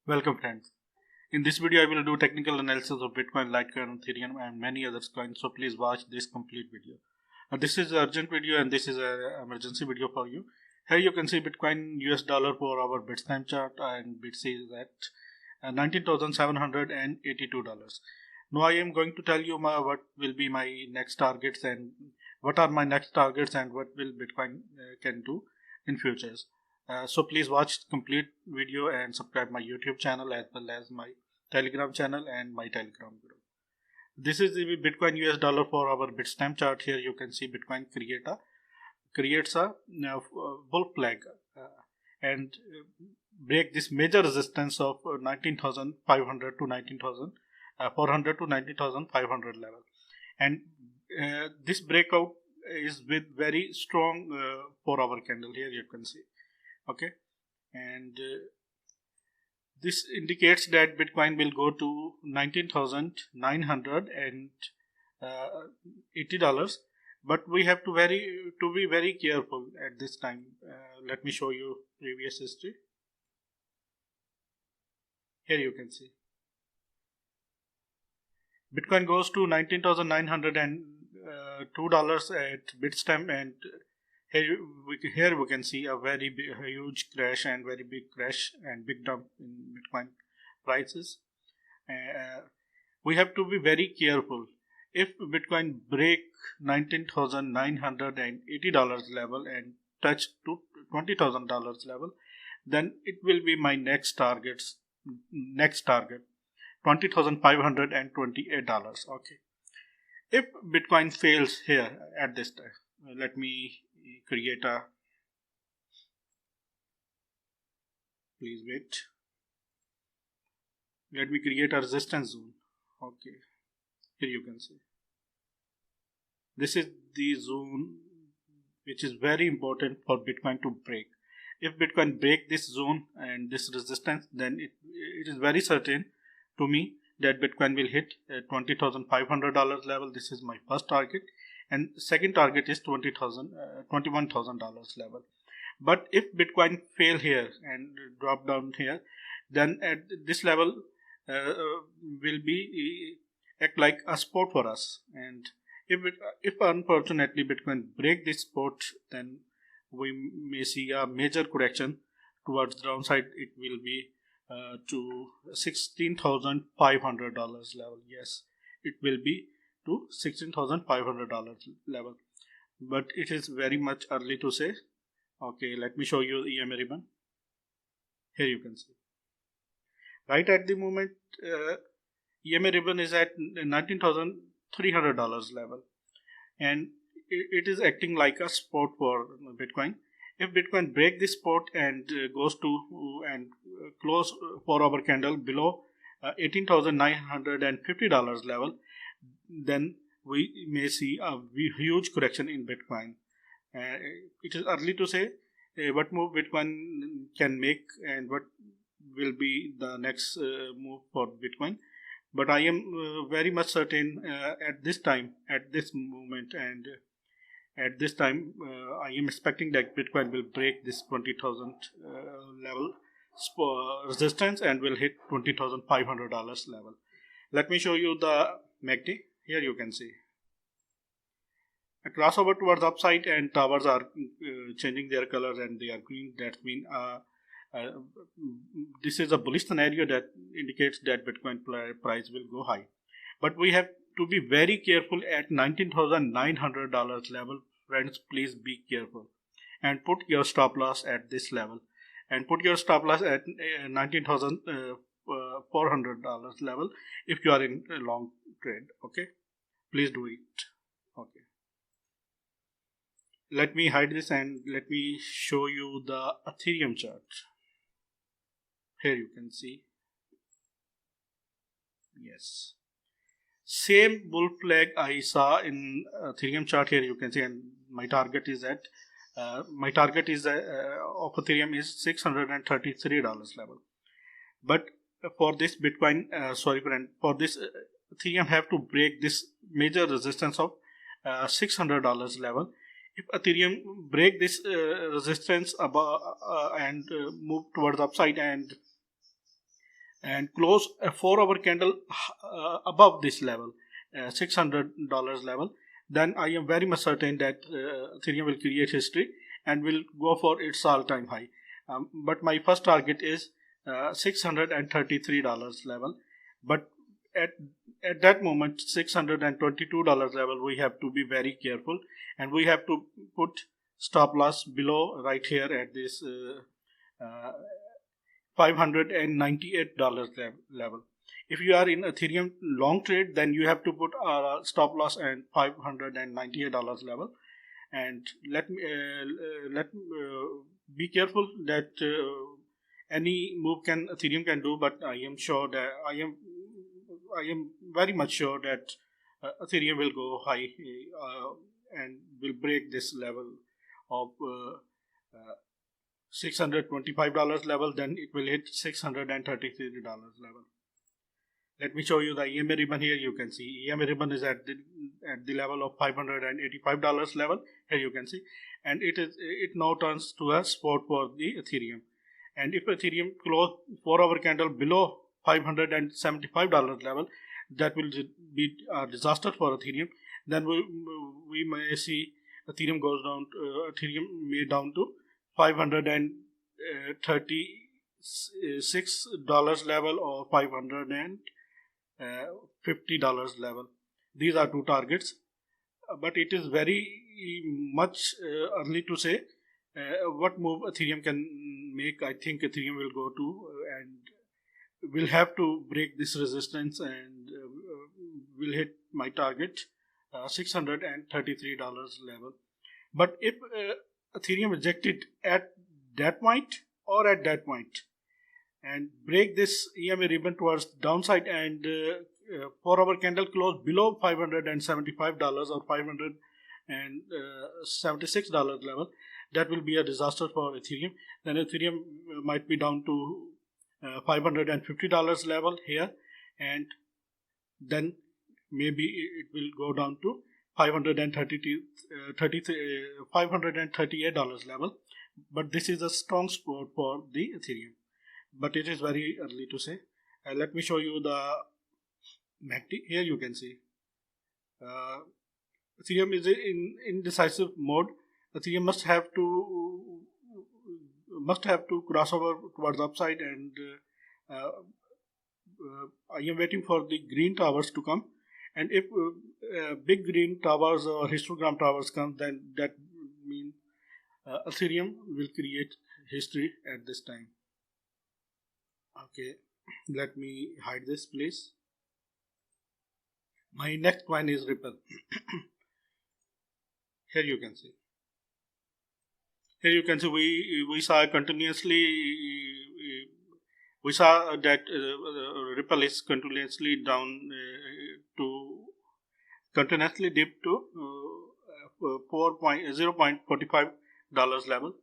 Welcome friends. In this video I will do technical analysis of Bitcoin, Litecoin, Ethereum and many other coins, so please watch this complete video. This is an urgent video and this is an emergency video for you. Here you can see Bitcoin US dollar for our Bitstamp chart, and Bits is at $19,782. Now I am going to tell you what will be my next targets and what are my next targets and what will Bitcoin can do in futures. So please watch complete video and subscribe my YouTube channel as well as my Telegram channel and my Telegram group. This is the Bitcoin US dollar for our Bitstamp chart. Here you can see Bitcoin creates a bull flag and break this major resistance of 19,500 to 19,400 to 19,500 level, and this breakout is with very strong 4-hour candle. Here you can see. Okay, and this indicates that Bitcoin will go to $19,980, but we have to be very careful at this time. Let me show you previous history. Here you can see Bitcoin goes to $19,902 at Bitstamp, and here we can see a huge crash and very big crash and big dump in Bitcoin prices. We have to be very careful. If Bitcoin break $19,980 level and touch to $20,000 level, then it will be my next target, $20,528. Okay. If Bitcoin fails here at this time, let me create a, please wait, let me create a resistance zone. Okay, here you can see this is the zone which is very important for Bitcoin to break. If Bitcoin break this zone and this resistance, then it is very certain to me that Bitcoin will hit $20,500 level. This is my first target, and second target is $21,000 level. But if Bitcoin fail here and drop down here, then at this level will be act like a support for us. And if unfortunately Bitcoin break this support, then we may see a major correction towards the downside. It will be to $16,500 level. Yes, it will be to $16,500 level, but it is very much early to say. Okay, let me show you EMA ribbon. Here you can see right at the moment EMA ribbon is at $19,300 level, and it is acting like a support for Bitcoin. If Bitcoin break this support and goes to and close 4-hour candle below $18,950 level, then we may see a huge correction in Bitcoin. It is early to say what move Bitcoin can make and what will be the next move for Bitcoin, but I am very much certain at this moment, and at this time I am expecting that Bitcoin will break this 20,000 level resistance and will hit $20,500 level. Let me show you the MACD. Here you can see a crossover towards upside, and towers are changing their colors and they are green. That means this is a bullish scenario that indicates that Bitcoin price will go high. But we have to be very careful at $19,900 level. Friends, please be careful and put your stop loss at this level, and put your stop loss at $19,400 level if you are in a long trade. Okay, please do it. Okay, let me hide this and let me show you the Ethereum chart. Here you can see, yes, same bull flag I saw in Ethereum chart. Here you can see, and my target is of Ethereum is $633 level. But for this Bitcoin, for this Ethereum have to break this major resistance of $600 level. If Ethereum break this resistance above and move towards upside and and close a 4-hour candle above this level, $600 level, then I am very much certain that Ethereum will create history and will go for its all-time high. But my first target is $633 level. But at that moment, $622 level, we have to be very careful, and we have to put stop loss below right here at this $598 level. If you are in Ethereum long trade, then you have to put stop loss at $598 level. And let me be careful that any move Ethereum can do, but I am sure that I am very much sure that Ethereum will go high and will break this level of $625 level. Then it will hit $633 level. Let me show you the EMA ribbon. Here you can see EMA ribbon is at the level of $585 level. Here you can see, and it now turns to a support for the Ethereum. And if Ethereum close 4-hour candle below $575 level, that will be a disaster for Ethereum. Then we may see Ethereum goes down. Ethereum may down to $536 level or $550 level. These are two targets, but it is very much early to say what move Ethereum can make. I think Ethereum will go to and will have to break this resistance and will hit my target $633 level. But if Ethereum rejected at that point or at that point and break this EMA ribbon towards downside and 4-hour candle close below $575 or $576 level, that will be a disaster for Ethereum. Then Ethereum might be down to $550 level here, and then maybe it will go down to $538 level. But this is a strong support for the Ethereum, but it is very early to say. Let me show you the MACD. Here you can see Ethereum is in indecisive mode. Ethereum must have to cross over towards upside, and I am waiting for the green towers to come. And if big green towers or histogram towers come, then that means Ethereum will create history at this time. Okay, let me hide this, please. My next coin is Ripple. Here you can see. Here you can see we saw continuously. We saw that Ripple is continuously down continuously dipped to $0.45 level,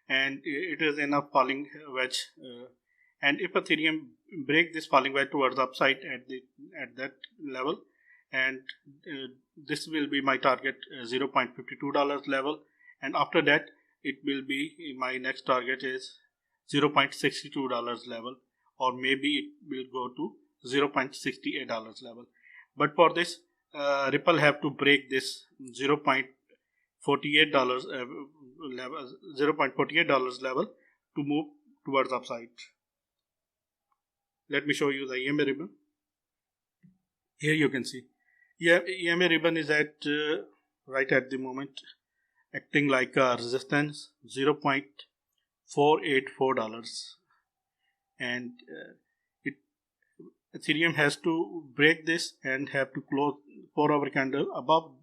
and it is in a falling wedge. And if Ethereum break this falling wedge towards upside at that level, and this will be my target $0.52 level, and after that it will be my next target is $0.62 level, or maybe it will go to $0.68 level. But for this, Ripple have to break this $0.48 level to move towards upside. Let me show you the EMA ribbon. Here you can see, EMA ribbon is at right at the moment acting like a resistance, $0.484, and Ethereum has to break this and have to close 4-hour candle above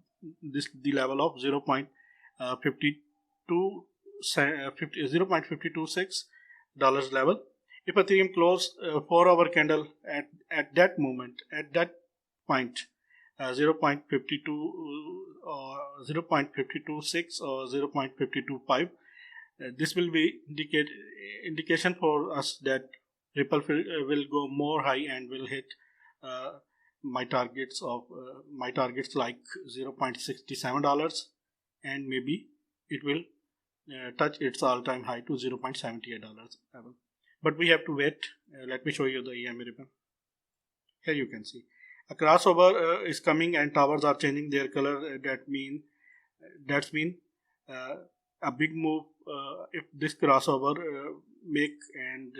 the level of $0.526 level. If Ethereum close 4-hour candle at that moment, at that point, 0.52 or 0.526 or 0.525, this will be indication for us that Ripple will go more high and will hit my targets like $0.67, and maybe it will touch its all-time high to $0.78 level. but we have to wait. Let me show you the EMA ribbon. Here you can see a crossover is coming and towers are changing their color. That's mean a big move. If this crossover make and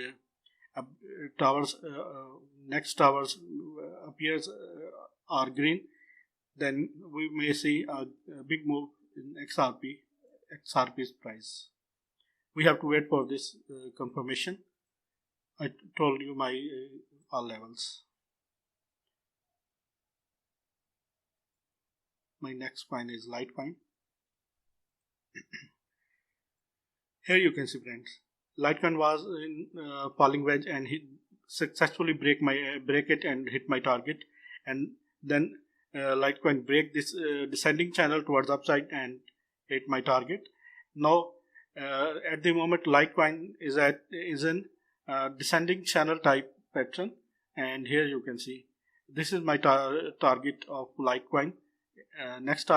towers next towers appears are green, then we may see a big move in XRP's price. We have to wait for this confirmation. I told you my all levels. My next coin is Litecoin. Here you can see, friends, Litecoin was in falling wedge and he successfully break it and hit my target, and then Litecoin break this descending channel towards upside and hit my target. Now at the moment Litecoin is in descending channel type pattern, and here you can see this is my target of Litecoin. Next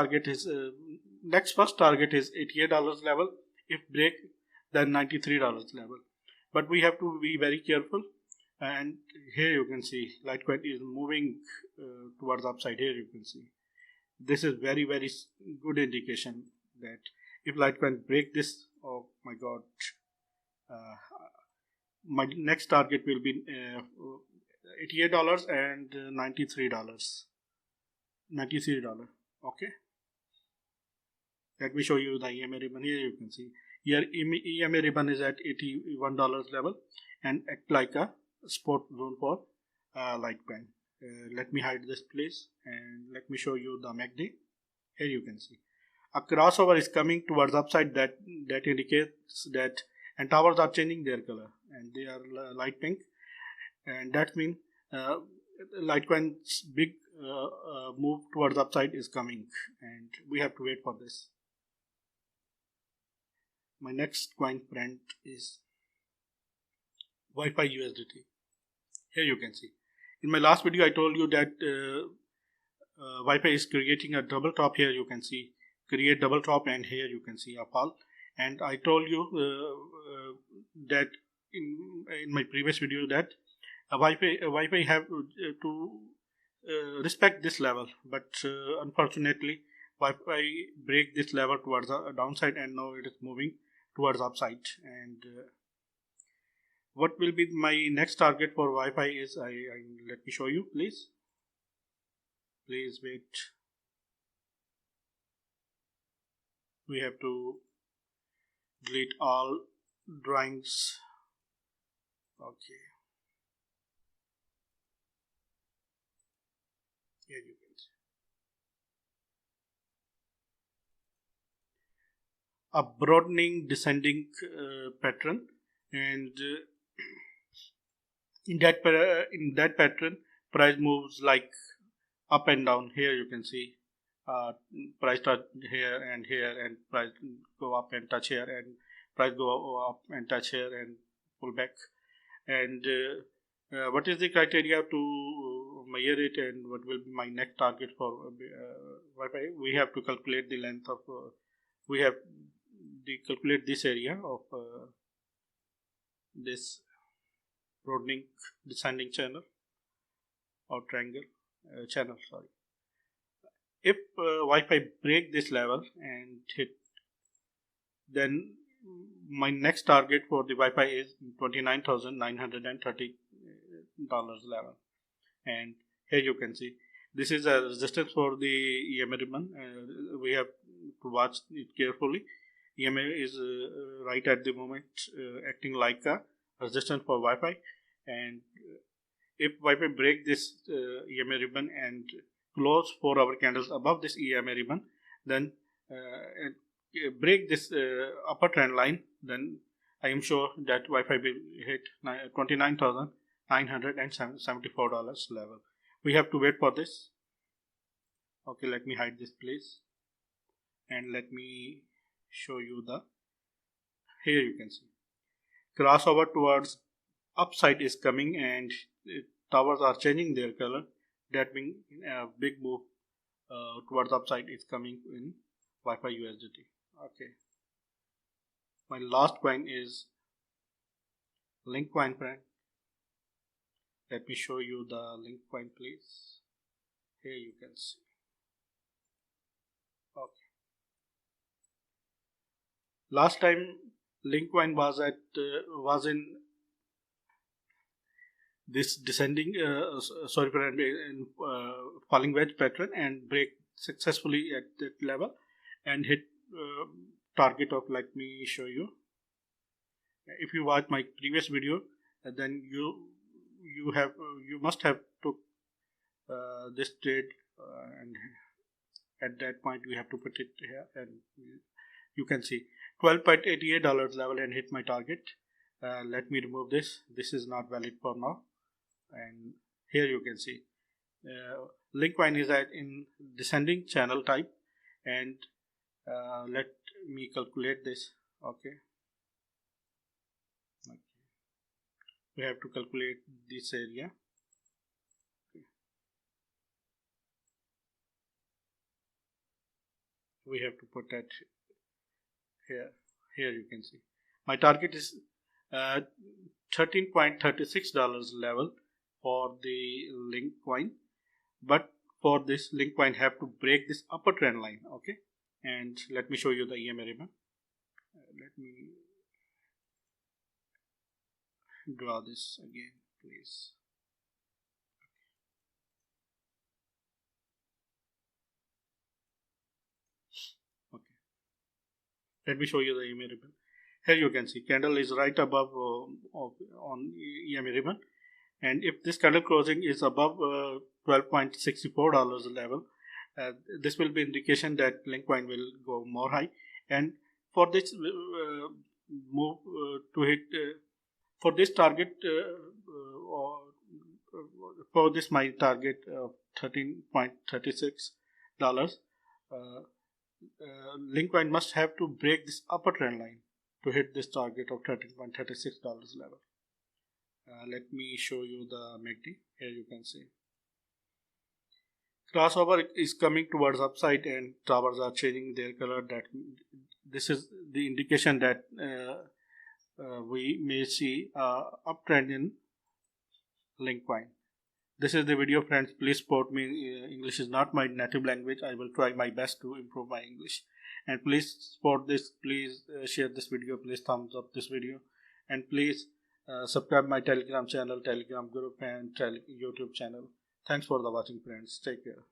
first target is $88 level. If break, then $93 level. But we have to be very careful. And here you can see Litecoin is moving towards upside. Here you can see this is very good indication that if Litecoin break this, oh my god, my next target will be $88 and $93. Okay, let me show you the EMA ribbon. Here you can see here EMA ribbon is at $81 level and act like a support zone for Litecoin. Let me hide this place and let me show you the MACD. Here you can see a crossover is coming towards upside. That indicates that, and towers are changing their color and they are light pink, and that means Litecoin's big move towards upside is coming, and we have to wait for this. My next coin, friend, is Wi-Fi USDT. Here you can see. In my last video, I told you that Wi-Fi is creating a double top. Here you can see create double top, and here you can see a fall. And I told you that in my previous video that Wi-Fi have to respect this level, but unfortunately Wi-Fi break this level towards the downside, and now it is moving towards upside. And what will be my next target for Wi-Fi is let me show you, please wait. We have to delete all drawings. Okay, here you can see a broadening descending pattern, and in that pattern price moves like up and down. Here you can see price touch here and price go up and touch here, and price go up and touch here and pull back. And what is the criteria to measure it, and what will be my next target for Wi-Fi? We have to calculate the length of we have to calculate this area of this broadening descending channel or triangle channel, sorry. If Wi-Fi break this level and hit, then my next target for the Wi-Fi is $29,930 level. And here you can see this is a resistance for the EMA ribbon. We have to watch it carefully. EMA is right at the moment acting like a resistance for Wi-Fi, and if Wi-Fi break this EMA ribbon and close 4 hour candles above this EMA ribbon, then break this upper trend line, then I am sure that Wi-Fi will hit $29,974 level. We have to wait for this. Okay, let me hide this place and let me show you the, here you can see crossover towards upside is coming, and towers are changing their color. That means a big move towards upside is coming in Wi-Fi USDT. Okay, my last coin is Linkcoin, friend. Let me show you the Linkcoin, please. Here you can see. Okay. Last time Linkcoin was in this descending falling wedge pattern and break successfully at that level and hit target of, let me show you. If you watch my previous video, then you must have took this trade, and at that point we have to put it here, and you can see $12.88 level and hit my target. Let me remove this. This is not valid for now. And here you can see Linkcoin is in descending channel type, and let me calculate this. Okay, we have to calculate this area. Okay. We have to put that here. Here you can see my target is $13.36 level for the Linkcoin, but for this Linkcoin have to break this upper trend line. Okay, and let me show you the EMA ribbon. Let me draw this again, please. Okay, let me show you the EMA ribbon. Here you can see candle is right above on EMA ribbon, and if this candle closing is above $12.64 level, this will be indication that Linkcoin will go more high. And for this move to hit for this target for this my target of $13.36, Linkcoin must have to break this upper trend line to hit this target of $13.36 level. Let me show you the MACD. Here you can see crossover is coming towards upside and towers are changing their color. That this is the indication that we may see uptrend in Linkcoin. This is the video, friends. Please support me. English is not my native language. I will try my best to improve my English, and please support this. Please share this video. Please thumbs up this video, and please subscribe my Telegram channel, Telegram group, and YouTube channel. Thanks for the watching, friends. Take care.